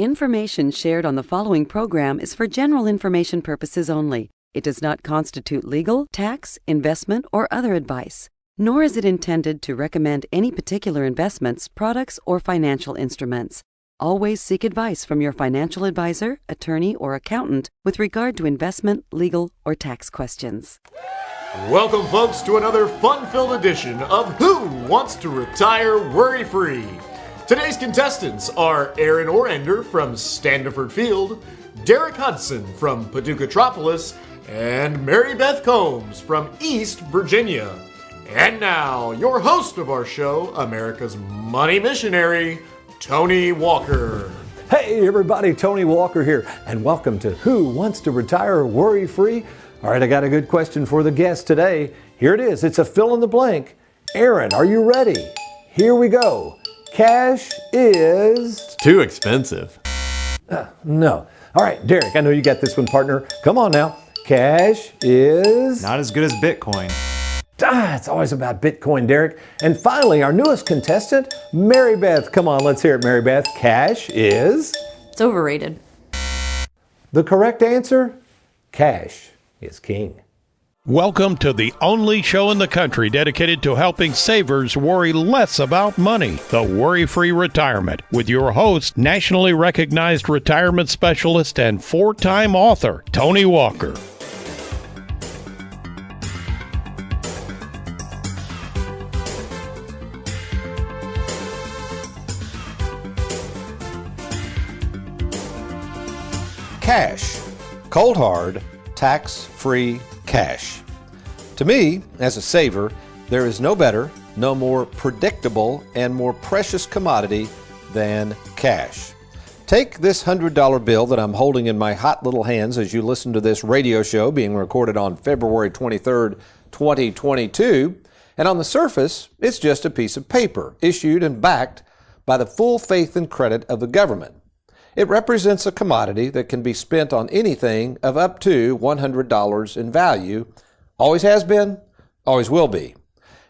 Information shared on the following program is for general information purposes only. It does not constitute legal, tax, investment, or other advice, nor is it intended to recommend any particular investments, products, or financial instruments. Always seek advice from your financial advisor, attorney, or accountant with regard to investment, legal, or tax questions. Welcome, folks, to another fun-filled edition of Who Wants to Retire Worry-Free? Today's contestants are Aaron Orender from Standiford Field, Derek Hudson from Paducah-tropolis, and Mary Beth Combs from East Virginia. And now, your host of our show, America's Money Missionary, Tony Walker. Hey everybody, Tony Walker here, and welcome to Who Wants to Retire Worry-Free? All right, I got a good question for the guest today. Here it is. It's a fill in the blank. Aaron, are you ready? Here we go. Cash is... too expensive. No. All right, Derek, I know you got this one, partner. Come on now. Cash is... not as good as Bitcoin. It's always about Bitcoin, Derek. And finally, our newest contestant, Mary Beth. Come on, let's hear it, Mary Beth. Cash is... it's overrated. The correct answer? Cash is king. Welcome to the only show in the country dedicated to helping savers worry less about money, the Worry-Free Retirement, with your host, nationally recognized retirement specialist and four-time author, Tony Walker. Cash. Cold hard, tax-free cash. To me, as a saver, there is no better, no more predictable, and more precious commodity than cash. Take this $100 bill that I'm holding in my hot little hands as you listen to this radio show being recorded on February 23rd, 2022, and on the surface, it's just a piece of paper issued and backed by the full faith and credit of the government. It represents a commodity that can be spent on anything of up to $100 in value. Always has been, always will be.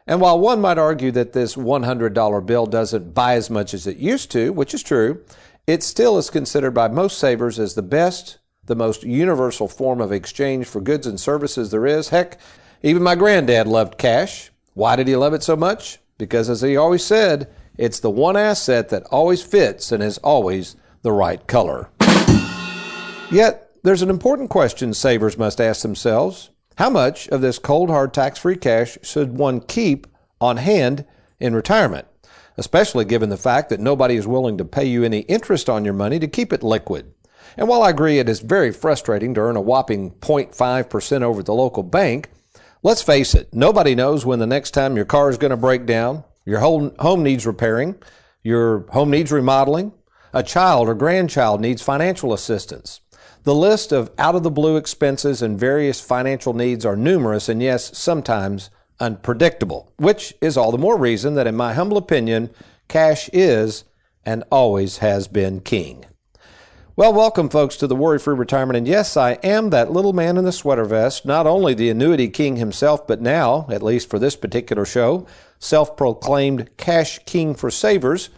And while one might argue that this $100 bill doesn't buy as much as it used to, which is true, it still is considered by most savers as the best, the most universal form of exchange for goods and services there is. Heck, even my granddad loved cash. Why did he love it so much? Because, as he always said, it's the one asset that always fits and is always the right color. Yet, there's an important question savers must ask themselves. How much of this cold hard tax-free cash should one keep on hand in retirement? Especially given the fact that nobody is willing to pay you any interest on your money to keep it liquid. And while I agree it is very frustrating to earn a whopping 0.5% over at the local bank, let's face it, nobody knows when the next time your car is going to break down, your home needs repairing, your home needs remodeling, a child or grandchild needs financial assistance. The list of out-of-the-blue expenses and various financial needs are numerous and, yes, sometimes unpredictable, which is all the more reason that, in my humble opinion, cash is and always has been king. Well, welcome, folks, to the Worry-Free Retirement. And yes, I am that little man in the sweater vest, not only the annuity king himself, but now, at least for this particular show, self-proclaimed cash king for savers,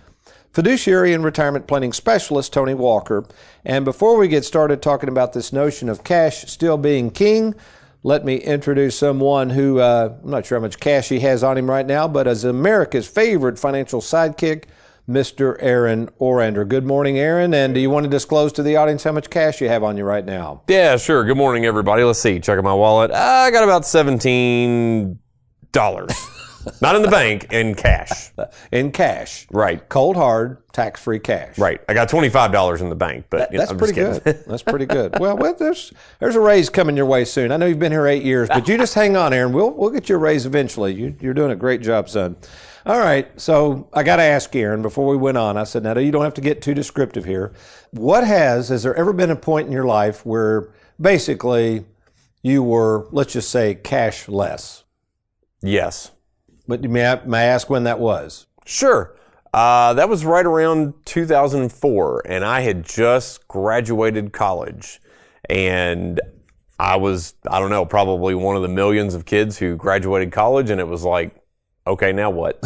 fiduciary and retirement planning specialist, Tony Walker. And before we get started talking about this notion of cash still being king, let me introduce someone who, I'm not sure how much cash he has on him right now, but as America's favorite financial sidekick, Mr. Aaron Orender. Good morning, Aaron. And do you want to disclose to the audience how much cash you have on you right now? Yeah, sure. Good morning, everybody. Let's see. Checking my wallet. I got about $17. Not in the bank, in cash. In cash. Right. Cold, hard, tax-free cash. Right. I got $25 in the bank, but that's pretty good. That's pretty good. Well, there's a raise coming your way soon. I know you've been here 8 years, but you just hang on, Aaron. We'll get you a raise eventually. You're doing a great job, son. All right. So I got to ask Aaron before we went on. I said, now you don't have to get too descriptive here. Has there ever been a point in your life where basically you were, let's just say, cash less? Yes. But may I ask when that was? Sure. That was right around 2004, and I had just graduated college. And I was, I don't know, probably one of the millions of kids who graduated college, and it was like, okay, now what?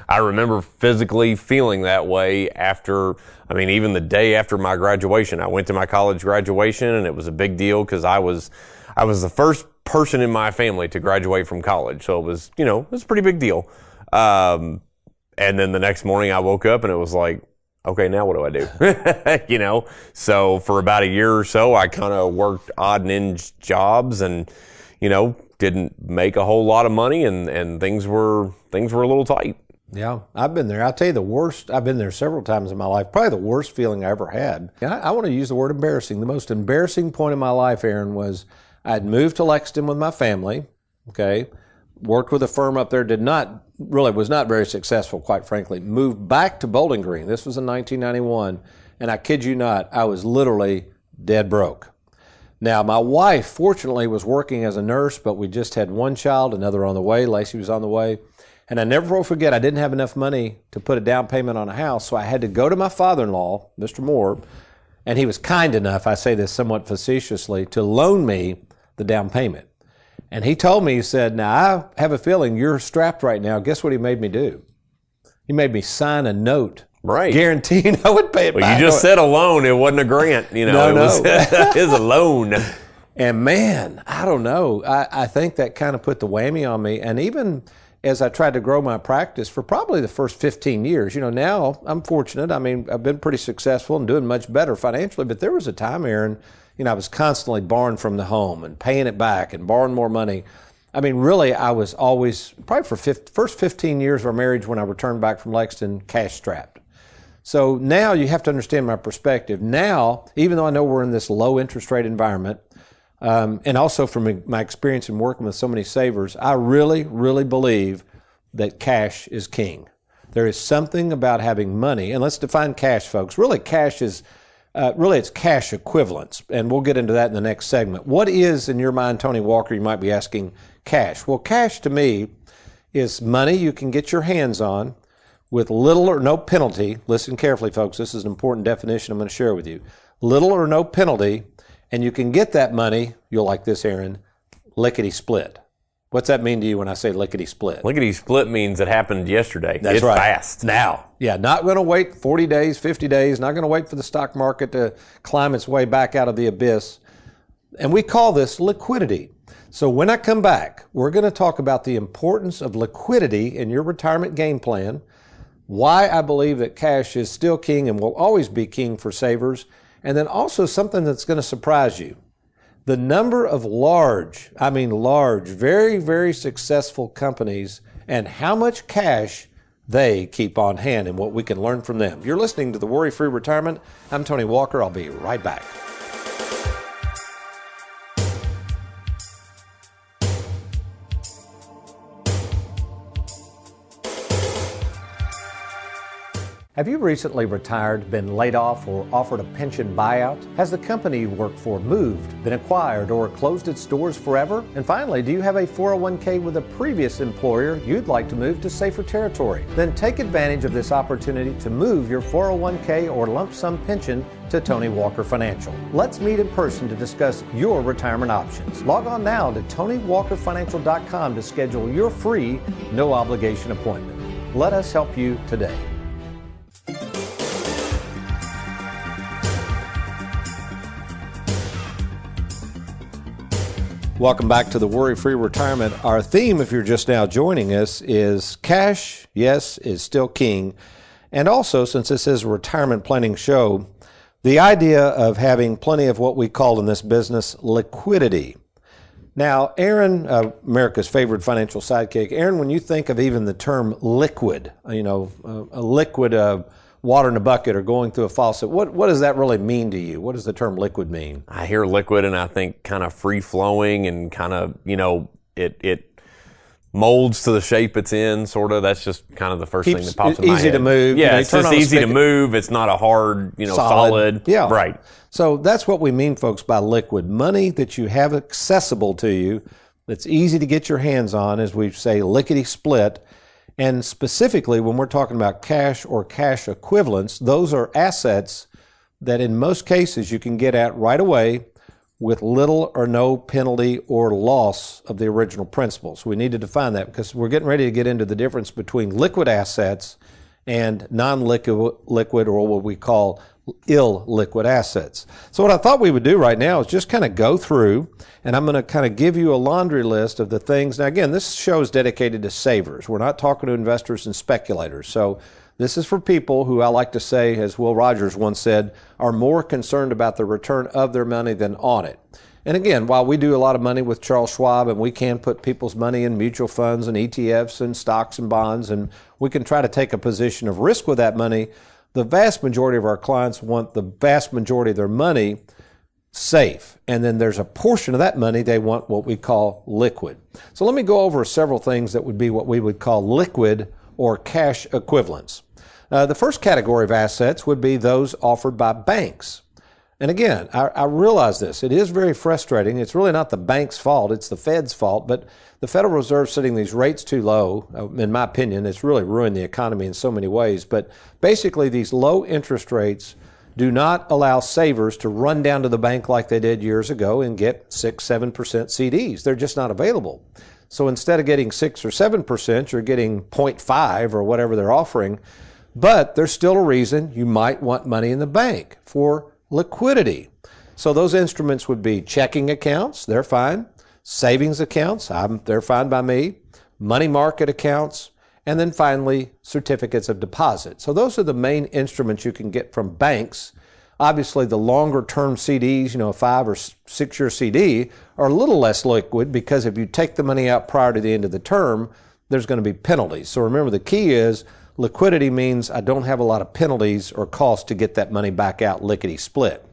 I remember physically feeling that way after, even the day after my graduation. I went to my college graduation, and it was a big deal because I was the first person in my family to graduate from college. So it was a pretty big deal. And then the next morning I woke up and it was like, okay, now what do I do? So for about a year or so, I kind of worked odd and end jobs and, didn't make a whole lot of money, and things were a little tight. Yeah, I've been there. I'll tell you the worst. I've been there several times in my life. Probably the worst feeling I ever had. And I want to use the word embarrassing. The most embarrassing point in my life, Aaron, was I'd moved to Lexington with my family. Okay, worked with a firm up there. Was not very successful, quite frankly. Moved back to Bowling Green. This was in 1991, and I kid you not, I was literally dead broke. Now, my wife, fortunately, was working as a nurse, but we just had one child, another on the way. Lacey was on the way. And I never will forget, I didn't have enough money to put a down payment on a house, so I had to go to my father-in-law, Mr. Moore, and he was kind enough, I say this somewhat facetiously, to loan me the down payment. And he told me, he said, now, I have a feeling you're strapped right now. Guess what he made me do? He made me sign a note. Right. Guaranteeing I would pay it back. You just said a loan. It wasn't a grant. No. It was a loan. And man, I don't know. I think that kind of put the whammy on me. And even as I tried to grow my practice for probably the first 15 years, now I'm fortunate. I've been pretty successful and doing much better financially. But there was a time, Aaron, I was constantly borrowing from the home and paying it back and borrowing more money. Really, I was always, probably for first 15 years of our marriage when I returned back from Lexington, cash strapped. So now you have to understand my perspective. Now, even though I know we're in this low interest rate environment, and also from my experience in working with so many savers, I really, really believe that cash is king. There is something about having money, and let's define cash, folks. Really, cash is, it's cash equivalents, and we'll get into that in the next segment. What is, in your mind, Tony Walker, you might be asking, cash? Well, cash to me is money you can get your hands on with little or no penalty. Listen carefully, folks. This is an important definition I'm going to share with you. Little or no penalty, and you can get that money, you'll like this, Aaron, lickety-split. What's that mean to you when I say lickety-split? Lickety-split means it happened yesterday. That's it's right. Fast. Now. Yeah, not going to wait 40 days, 50 days, not going to wait for the stock market to climb its way back out of the abyss. And we call this liquidity. So when I come back, we're going to talk about the importance of liquidity in your retirement game plan, why I believe that cash is still king and will always be king for savers, and then also something that's going to surprise you. The number of large, very, very successful companies and how much cash they keep on hand and what we can learn from them. You're listening to The Worry-Free Retirement. I'm Tony Walker. I'll be right back. Have you recently retired, been laid off, or offered a pension buyout? Has the company you work for moved, been acquired, or closed its doors forever? And finally, do you have a 401k with a previous employer you'd like to move to safer territory? Then take advantage of this opportunity to move your 401k or lump sum pension to Tony Walker Financial. Let's meet in person to discuss your retirement options. Log on now to TonyWalkerFinancial.com to schedule your free, no obligation appointment. Let us help you today. Welcome back to the Worry-Free Retirement. Our theme, if you're just now joining us, is cash, yes, is still king. And also, since this is a retirement planning show, the idea of having plenty of what we call in this business liquidity. Now, Aaron, America's favorite financial sidekick, Aaron, when you think of even the term liquid, a liquid water in a bucket or going through a faucet, what does that really mean to you? What does the term liquid mean? I hear liquid and I think kind of free-flowing and kind of, it molds to the shape it's in, sort of. That's just kind of the first thing that pops in my head. Easy to move. Yeah, it's just easy to move. It's not a hard, solid. Yeah. Right. So that's what we mean, folks, by liquid. Money that you have accessible to you, that's easy to get your hands on, as we say, lickety-split. And specifically, when we're talking about cash or cash equivalents, those are assets that in most cases you can get at right away with little or no penalty or loss of the original principal. So we need to define that because we're getting ready to get into the difference between liquid assets and non-liquid or what we call illiquid assets. So what I thought we would do right now is just kind of go through, and I'm going to kind of give you a laundry list of the things. Now again, this show is dedicated to savers. We're not talking to investors and speculators. So this is for people who I like to say, as Will Rogers once said, are more concerned about the return of their money than on it. And again, while we do a lot of money with Charles Schwab and we can put people's money in mutual funds and ETFs and stocks and bonds, and we can try to take a position of risk with that money, the vast majority of our clients want the vast majority of their money safe. And then there's a portion of that money they want what we call liquid. So let me go over several things that would be what we would call liquid or cash equivalents. The first category of assets would be those offered by banks. And again, I realize this. It is very frustrating. It's really not the bank's fault. It's the Fed's fault. But the Federal Reserve setting these rates too low, in my opinion, it's really ruined the economy in so many ways. But basically, these low interest rates do not allow savers to run down to the bank like they did years ago and get 6-7% CDs. They're just not available. So instead of getting 6 or 7%, you're getting 0.5 or whatever they're offering. But there's still a reason you might want money in the bank for liquidity. So those instruments would be checking accounts, they're fine. Savings accounts, they're fine by me. Money market accounts, and then finally certificates of deposit. So those are the main instruments you can get from banks. Obviously the longer term CDs, a 5 or 6 year CD, are a little less liquid because if you take the money out prior to the end of the term, there's going to be penalties. So remember, the key is liquidity means I don't have a lot of penalties or costs to get that money back out lickety split.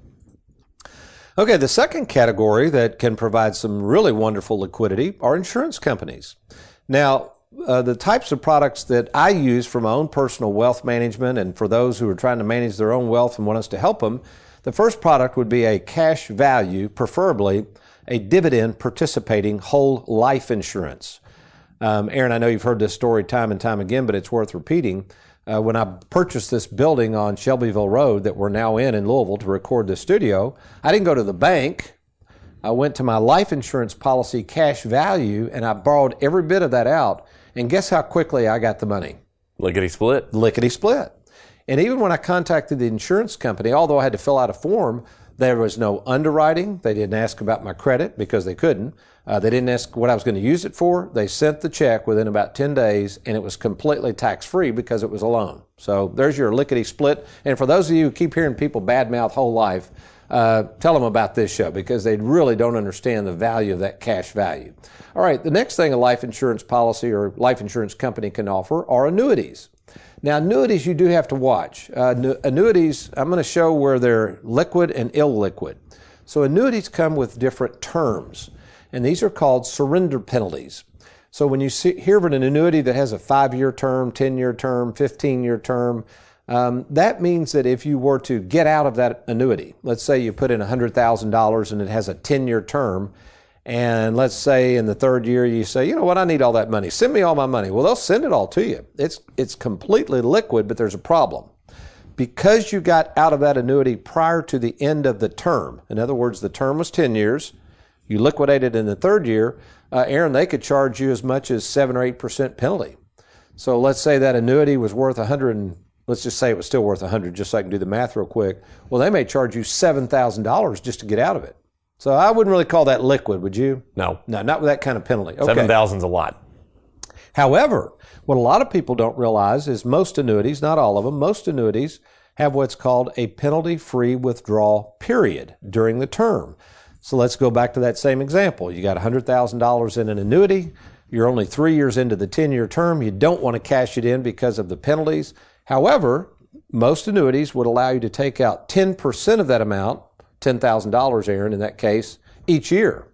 Okay, the second category that can provide some really wonderful liquidity are insurance companies. Now, the types of products that I use for my own personal wealth management and for those who are trying to manage their own wealth and want us to help them, the first product would be a cash value, preferably a dividend participating whole life insurance. Aaron, I know you've heard this story time and time again, but it's worth repeating. When I purchased this building on Shelbyville Road that we're now in Louisville to record this studio, I didn't go to the bank. I went to my life insurance policy cash value, and I borrowed every bit of that out. And guess how quickly I got the money? Lickety split. Lickety split. And even when I contacted the insurance company, although I had to fill out a form, there was no underwriting. They didn't ask about my credit because they couldn't. They didn't ask what I was going to use it for. They sent the check within about 10 days, and it was completely tax-free because it was a loan. So there's your lickety split. And for those of you who keep hearing people badmouth whole life, tell them about this show because they really don't understand the value of that cash value. All right, the next thing a life insurance policy or life insurance company can offer are annuities. Now, annuities you do have to watch. Annuities, I'm going to show where they're liquid and illiquid. So annuities come with different terms, and these are called surrender penalties. So when you hear of an annuity that has a 5-year term, 10-year term, 15-year term, that means that if you were to get out of that annuity, let's say you put in $100,000 and it has a 10-year term, and let's say in the 3rd year you say, you know what, I need all that money. Send me all my money. Well, they'll send it all to you. It's completely liquid, but there's a problem. Because you got out of that annuity prior to the end of the term, in other words, the term was 10 years, you liquidated in the 3rd year, Aaron, they could charge you as much as 7 or 8% penalty. So let's say that annuity was worth 100 and let's just say it was still worth 100, just so I can do the math real quick. Well, they may charge you $7,000 just to get out of it. So I wouldn't really call that liquid, would you? No. No, not with that kind of penalty. Okay. 7,000's a lot. However, what a lot of people don't realize is most annuities, not all of them, most annuities have what's called a penalty-free withdrawal period during the term. So let's go back to that same example. You got $100,000 in an annuity. You're only 3 years into the 10-year term. You don't want to cash it in because of the penalties. However, most annuities would allow you to take out 10% of that amount, $10,000, Aaron, in that case, each year.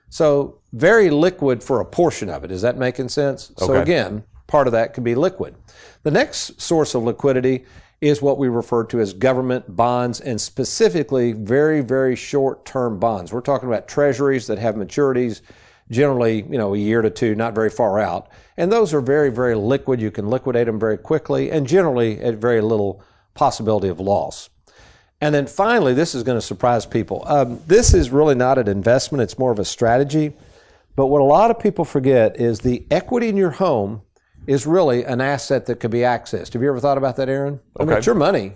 So very liquid for a portion of it. Is that making sense? Okay. So again, part of that could be liquid. The next source of liquidity is what we refer to as government bonds, and specifically very, very short-term bonds. We're talking about treasuries that have maturities generally, a year to 2, not very far out. And those are very, very liquid. You can liquidate them very quickly and generally at very little possibility of loss. And then finally, this is going to surprise people. This is really not an investment. It's more of a strategy. But what a lot of people forget is the equity in your home is really an asset that could be accessed. Have you ever thought about that, Aaron? I mean, it's your money,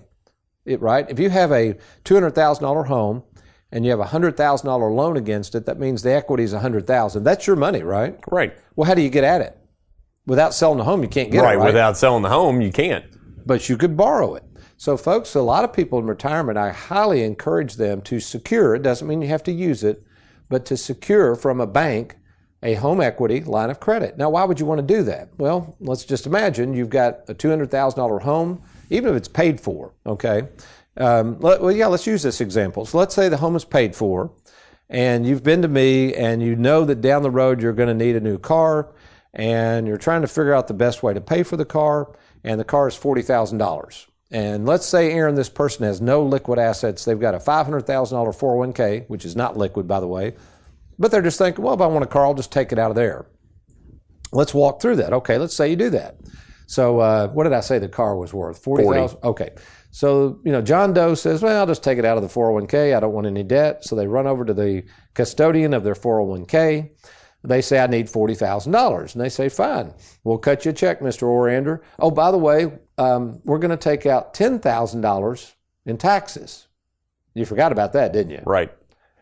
right? If you have a $200,000 home and you have a $100,000 loan against it, that means the equity is $100,000. That's your money, right? Right. Well, how do you get at it? Without selling the home, you can't get it, right? Without selling the home, you can't. But you could borrow it. So, folks, a lot of people in retirement, I highly encourage them to secure, it doesn't mean you have to use it, but to secure from a bank a home equity line of credit. Now, why would you want to do that? Well, let's just imagine you've got a $200,000 home, even if it's paid for, okay? Let's use this example. So let's say the home is paid for, and you've been to me, and you know that down the road you're going to need a new car, and you're trying to figure out the best way to pay for the car, and the car is $40,000. And let's say, Aaron, this person has no liquid assets. They've got a $500,000 401k, which is not liquid, by the way. But they're just thinking, well, if I want a car, I'll just take it out of there. Let's walk through that. Okay, let's say you do that. So what did I say the car was worth? $40,000? Okay. So, John Doe says, well, I'll just take it out of the 401k. I don't want any debt. So they run over to the custodian of their 401k. They say, I need $40,000. And they say, fine, we'll cut you a check, Mr. Orander. Oh, by the way, we're going to take out $10,000 in taxes. You forgot about that, didn't you? Right.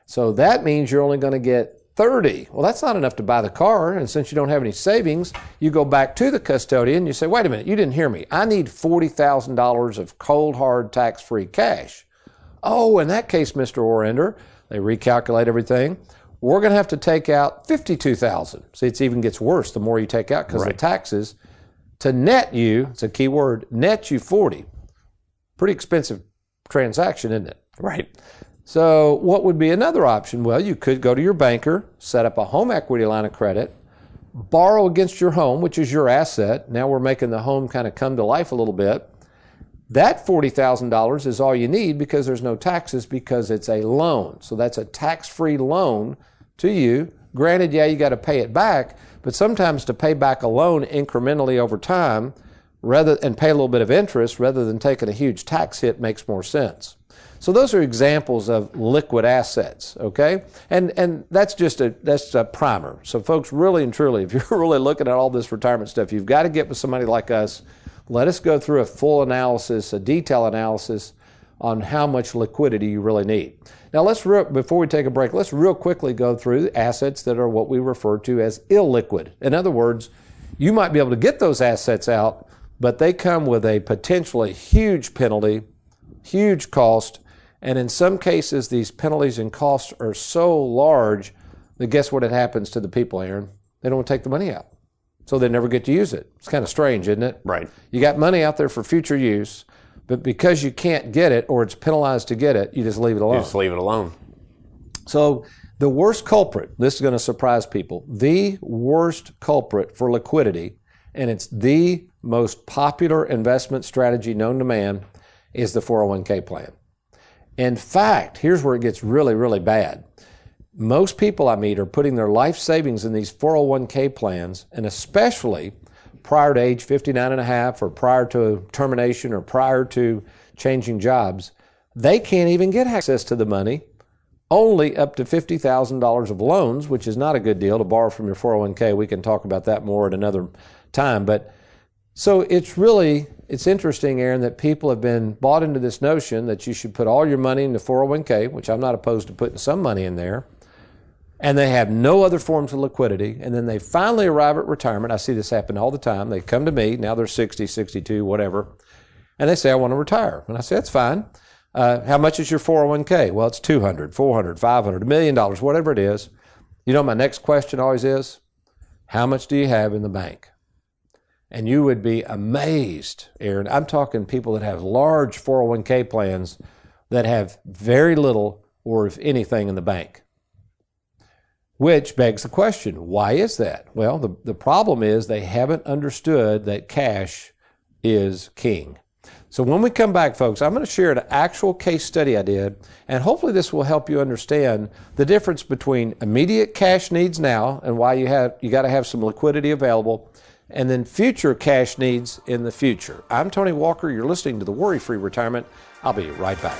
So that means you're only going to get $30,000. Well, that's not enough to buy the car. And since you don't have any savings, you go back to the custodian. You say, wait a minute, you didn't hear me. I need $40,000 of cold, hard, tax-free cash. Oh, in that case, Mr. Orander, they recalculate everything. We're going to have to take out $52,000. See, it even gets worse the more you take out because of the taxes. To net you, it's a key word, net you $40,000. Pretty expensive transaction, isn't it? Right. So what would be another option? Well, you could go to your banker, set up a home equity line of credit, borrow against your home, which is your asset. Now we're making the home kind of come to life a little bit. That $40,000 is all you need because there's no taxes because it's a loan. So that's a tax-free loan to you. Granted, you got to pay it back, but sometimes to pay back a loan incrementally over time and pay a little bit of interest rather than taking a huge tax hit makes more sense. So those are examples of liquid assets, okay? And that's just a primer. So folks, really and truly, if you're really looking at all this retirement stuff, you've got to get with somebody like us. Let us go through a full analysis, a detailed analysis on how much liquidity you really need. Now, before we take a break, let's real quickly go through assets that are what we refer to as illiquid. In other words, you might be able to get those assets out, but they come with a potentially huge penalty, huge cost, and in some cases, these penalties and costs are so large that guess what happens to the people, Aaron? They don't want to take the money out. So they never get to use it. It's kind of strange, isn't it? Right. You got money out there for future use, but because you can't get it or it's penalized to get it, you just leave it alone. You just leave it alone. So the worst culprit, this is going to surprise people, the worst culprit for liquidity, and it's the most popular investment strategy known to man, is the 401k plan. In fact, here's where it gets really, really bad. Most people I meet are putting their life savings in these 401k plans, and especially prior to age 59 and a half or prior to termination or prior to changing jobs, they can't even get access to the money, only up to $50,000 of loans, which is not a good deal to borrow from your 401k. We can talk about that more at another time. But so it's interesting, Aaron, that people have been bought into this notion that you should put all your money into 401k, which I'm not opposed to putting some money in there, and they have no other forms of liquidity, and then they finally arrive at retirement. I see this happen all the time. They come to me, now they're 60, 62, whatever, and they say, I want to retire. And I say, that's fine. How much is your 401k? Well, it's $200, $400, $500, $1 million, whatever it is. You know, my next question always is, how much do you have in the bank? And you would be amazed, Aaron. I'm talking people that have large 401k plans that have very little or if anything in the bank. Which begs the question, why is that? Well, the problem is they haven't understood that cash is king. So when we come back, folks, I'm going to share an actual case study I did, and hopefully this will help you understand the difference between immediate cash needs now and why you got to have some liquidity available, and then future cash needs in the future. I'm Tony Walker. You're listening to the Worry-Free Retirement. I'll be right back.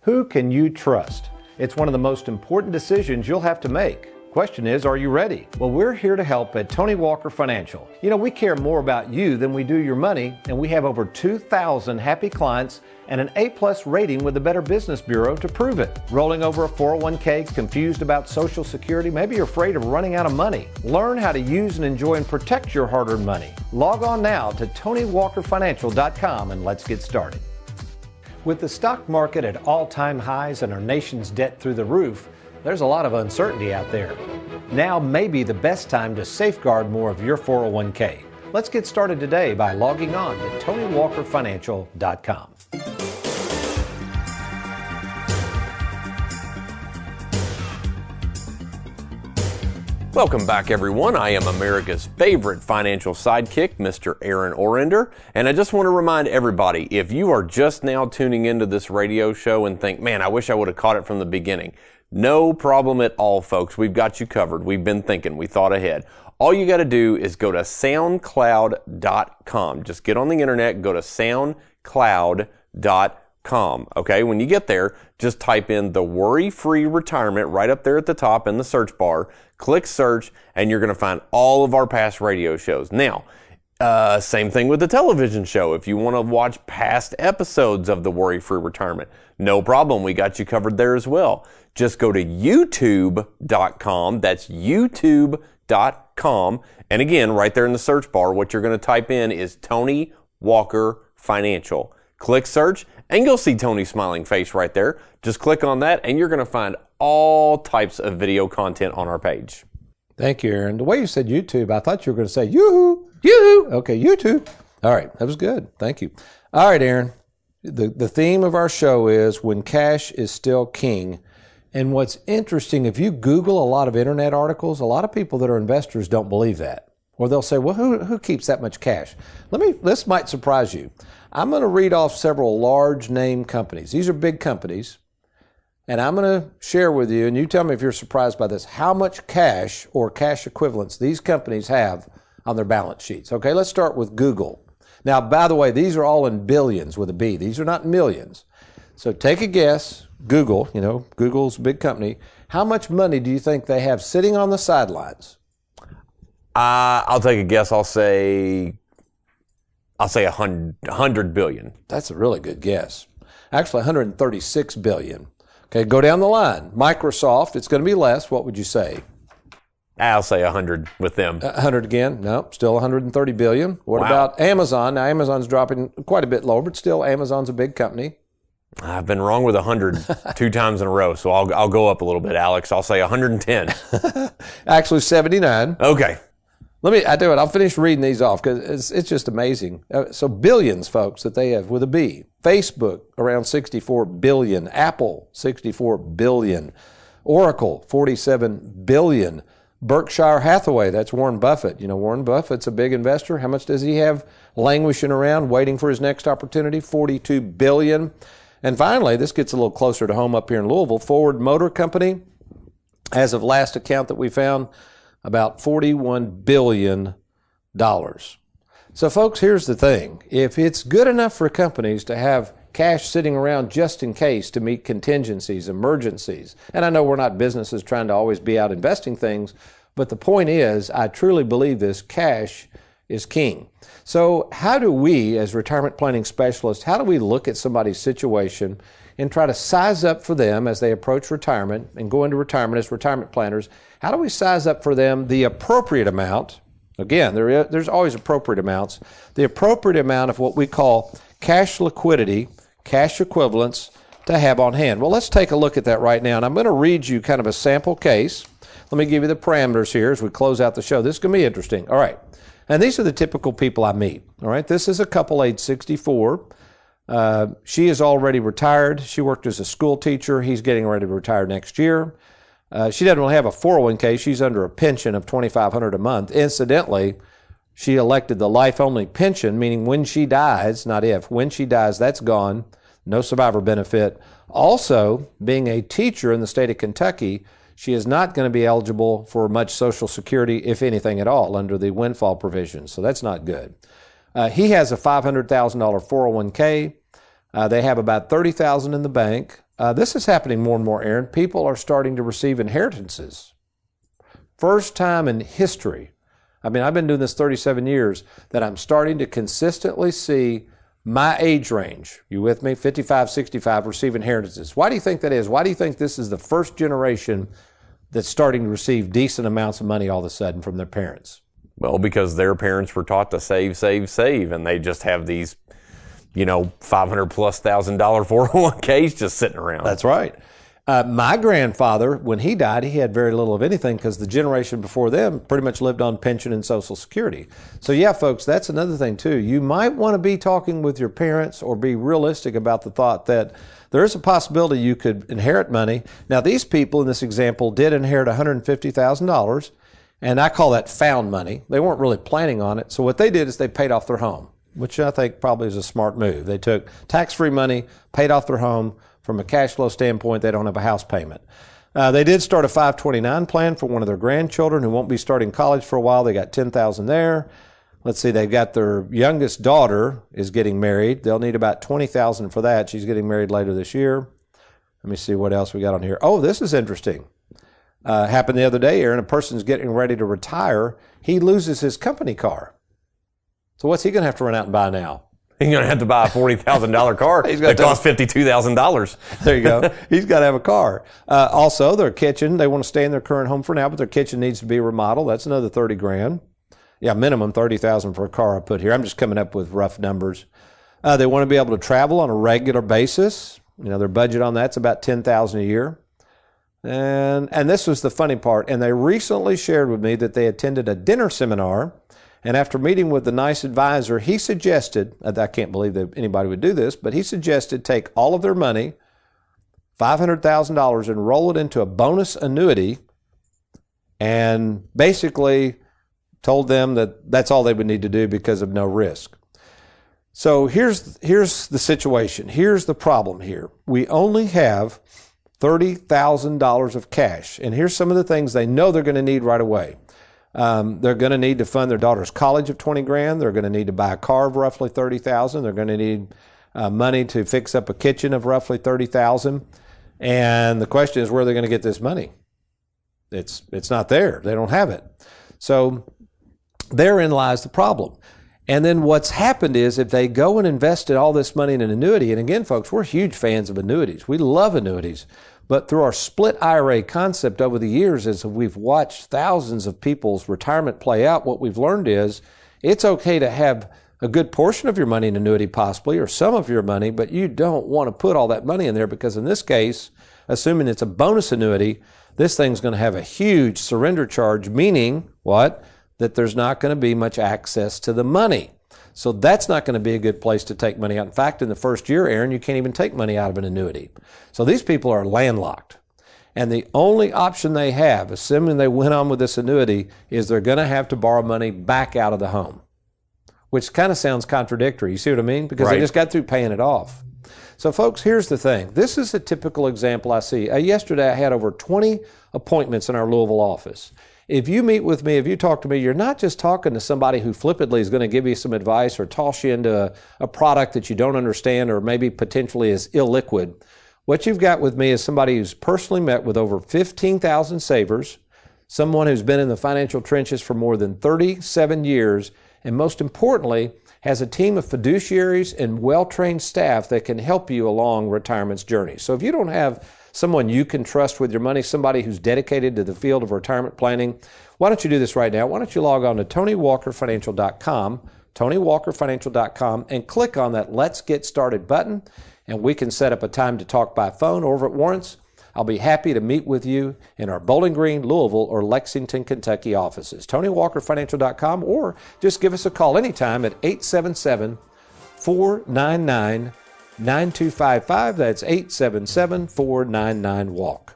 Who can you trust? It's one of the most important decisions you'll have to make. Question is, are you ready? Well, we're here to help at Tony Walker Financial. You know, we care more about you than we do your money, and we have over 2,000 happy clients and an A-plus rating with the Better Business Bureau to prove it. Rolling over a 401k, confused about Social Security, maybe you're afraid of running out of money. Learn how to use and enjoy and protect your hard-earned money. Log on now to TonyWalkerFinancial.com and let's get started. With the stock market at all-time highs and our nation's debt through the roof, there's a lot of uncertainty out there. Now may be the best time to safeguard more of your 401k. Let's get started today by logging on to TonyWalkerFinancial.com. Welcome back, everyone. I am America's favorite financial sidekick, Mr. Aaron Orender, and I just want to remind everybody, if you are just now tuning into this radio show and think, man, I wish I would have caught it from the beginning, no problem at all, folks. We've got you covered. We've been thinking. We thought ahead. All you got to do is go to SoundCloud.com. Just get on the internet, go to SoundCloud.com. Okay, when you get there, just type in the Worry-Free Retirement right up there at the top in the search bar. Click search, and you're going to find all of our past radio shows. Now, same thing with the television show. If you want to watch past episodes of the Worry-Free Retirement, no problem. We got you covered there as well. Just go to YouTube.com. That's YouTube.com. And again, right there in the search bar, what you're going to type in is Tony Walker Financial. Click search, and you'll see Tony's smiling face right there. Just click on that, and you're going to find all types of video content on our page. Thank you, Aaron. The way you said YouTube, I thought you were going to say yoo-hoo. Yoo-hoo. Okay, YouTube. All right, that was good. Thank you. All right, Aaron. The theme of our show is when cash is still king. And what's interesting, if you Google a lot of internet articles, a lot of people that are investors don't believe that. Or they'll say, well, who keeps that much cash? This might surprise you. I'm going to read off several large name companies. These are big companies. And I'm going to share with you, and you tell me if you're surprised by this, how much cash or cash equivalents these companies have on their balance sheets. Okay, let's start with Google. Now, by the way, these are all in billions with a B. These are not millions. So take a guess. Google, Google's a big company. How much money do you think they have sitting on the sidelines? I'll take a guess. I'll say 100 billion. That's a really good guess. Actually, 136 billion. Okay, go down the line. Microsoft, it's going to be less. What would you say? I'll say 100 with them. 100 again? No, still 130 billion. What about Amazon? Now, Amazon's dropping quite a bit lower, but still, Amazon's a big company. I've been wrong with 100 two times in a row, so I'll go up a little bit, Alex. I'll say 110. Actually, 79. Okay. I'll finish reading these off because it's just amazing. So billions, folks, that they have with a B. Facebook, around 64 billion. Apple, 64 billion. Oracle, 47 billion. Berkshire Hathaway, that's Warren Buffett. Warren Buffett's a big investor. How much does he have languishing around, waiting for his next opportunity? 42 billion. And finally, this gets a little closer to home up here in Louisville, Ford Motor Company, as of last account that we found, about $41 billion. So, folks, here's the thing. If it's good enough for companies to have cash sitting around just in case to meet contingencies, emergencies, and I know we're not businesses trying to always be out investing things, but the point is, I truly believe this, cash is king. So how do we, as retirement planning specialists, how do we look at somebody's situation and try to size up for them as they approach retirement and go into retirement as retirement planners? How do we size up for them the appropriate amount? Again, there's always appropriate amounts. The appropriate amount of what we call cash liquidity, cash equivalents to have on hand. Well, let's take a look at that right now. And I'm going to read you kind of a sample case. Let me give you the parameters here as we close out the show. This is going to be interesting. All right. And these are the typical people I meet. All right. This is a couple age 64. She is already retired. She worked as a school teacher. He's getting ready to retire next year. She doesn't really have a 401k. She's under a pension of $2,500 a month. Incidentally, she elected the life-only pension, meaning when she dies, not if, when she dies, that's gone. No survivor benefit. Also, being a teacher in the state of Kentucky, she is not going to be eligible for much Social Security, if anything at all, under the windfall provisions. So that's not good. He has a $500,000 401k. They have about $30,000 in the bank. This is happening more and more, Aaron. People are starting to receive inheritances. First time in history, I mean, I've been doing this 37 years, that I'm starting to consistently see my age range, you with me, 55, 65, receive inheritances. Why do you think that is? Why do you think this is the first generation that's starting to receive decent amounts of money all of a sudden from their parents? Well, because their parents were taught to save, save, save, and they just have these, $500,000+ 401ks just sitting around. That's right. My grandfather, when he died, he had very little of anything because the generation before them pretty much lived on pension and Social Security. So yeah, folks, that's another thing too. You might want to be talking with your parents or be realistic about the thought that there is a possibility you could inherit money. Now, these people in this example did inherit $150,000, and I call that found money. They weren't really planning on it. So what they did is they paid off their home, which I think probably is a smart move. They took tax-free money, paid off their home. From a cash flow standpoint, they don't have a house payment. They did start a 529 plan for one of their grandchildren who won't be starting college for a while. They got $10,000 there. Let's see, they've got their youngest daughter is getting married. They'll need about $20,000 for that. She's getting married later this year. Let me see what else we got on here. Oh, this is interesting. Happened the other day, Aaron. A person's getting ready to retire. He loses his company car. So what's he going to have to run out and buy now? He's going to have to buy a $40,000 car that costs $52,000. There you go. He's got to have a car. Also, their kitchen, they want to stay in their current home for now, but their kitchen needs to be remodeled. That's another $30,000. Yeah, minimum $30,000 for a car I put here. I'm just coming up with rough numbers. They want to be able to travel on a regular basis. Their budget on that's about $10,000 a year. And this was the funny part. And they recently shared with me that they attended a dinner seminar. And after meeting with the nice advisor, he suggested, I can't believe that anybody would do this, but he suggested take all of their money, $500,000, and roll it into a bonus annuity, and basically told them that that's all they would need to do because of no risk. So here's the situation. Here's the problem here. We only have $30,000 of cash. And here's some of the things they know they're going to need right away. They're going to need to fund their daughter's college of $20,000. They're going to need to buy a car of roughly $30,000. They're going to need money to fix up a kitchen of roughly $30,000. And the question is, where are they going to get this money? It's not there. They don't have it. So therein lies the problem. And then what's happened is if they go and invest all this money in an annuity, and again, folks, we're huge fans of annuities. We love annuities. But through our split IRA concept over the years, as we've watched thousands of people's retirement play out, what we've learned is it's okay to have a good portion of your money in annuity possibly, or some of your money, but you don't want to put all that money in there because in this case, assuming it's a bonus annuity, this thing's going to have a huge surrender charge, meaning what? That there's not going to be much access to the money. So that's not going to be a good place to take money out. In fact, in the first year, Aaron, you can't even take money out of an annuity. So these people are landlocked. And the only option they have, assuming they went on with this annuity, is they're going to have to borrow money back out of the home, which kind of sounds contradictory. You see what I mean? Because they just got through paying it off. So folks, here's the thing. This is a typical example I see. Yesterday, I had over 20 appointments in our Louisville office. If you meet with me, if you talk to me, you're not just talking to somebody who flippantly is going to give you some advice or toss you into a product that you don't understand or maybe potentially is illiquid. What you've got with me is somebody who's personally met with over 15,000 savers, someone who's been in the financial trenches for more than 37 years, and most importantly, has a team of fiduciaries and well-trained staff that can help you along retirement's journey. So if you don't have someone you can trust with your money, somebody who's dedicated to the field of retirement planning, why don't you do this right now? Why don't you log on to TonyWalkerFinancial.com, TonyWalkerFinancial.com, and click on that Let's Get Started button, and we can set up a time to talk by phone or over at Warrants. I'll be happy to meet with you in our Bowling Green, Louisville, or Lexington, Kentucky offices. TonyWalkerFinancial.com, or just give us a call anytime at 877-499-9255. That's 877-499-WALK.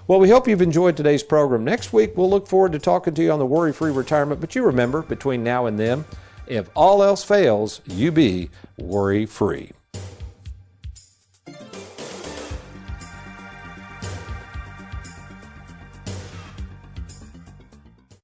Well, we hope you've enjoyed today's program. Next week, we'll look forward to talking to you on the worry-free retirement. But you remember, between now and then, if all else fails, you be worry-free.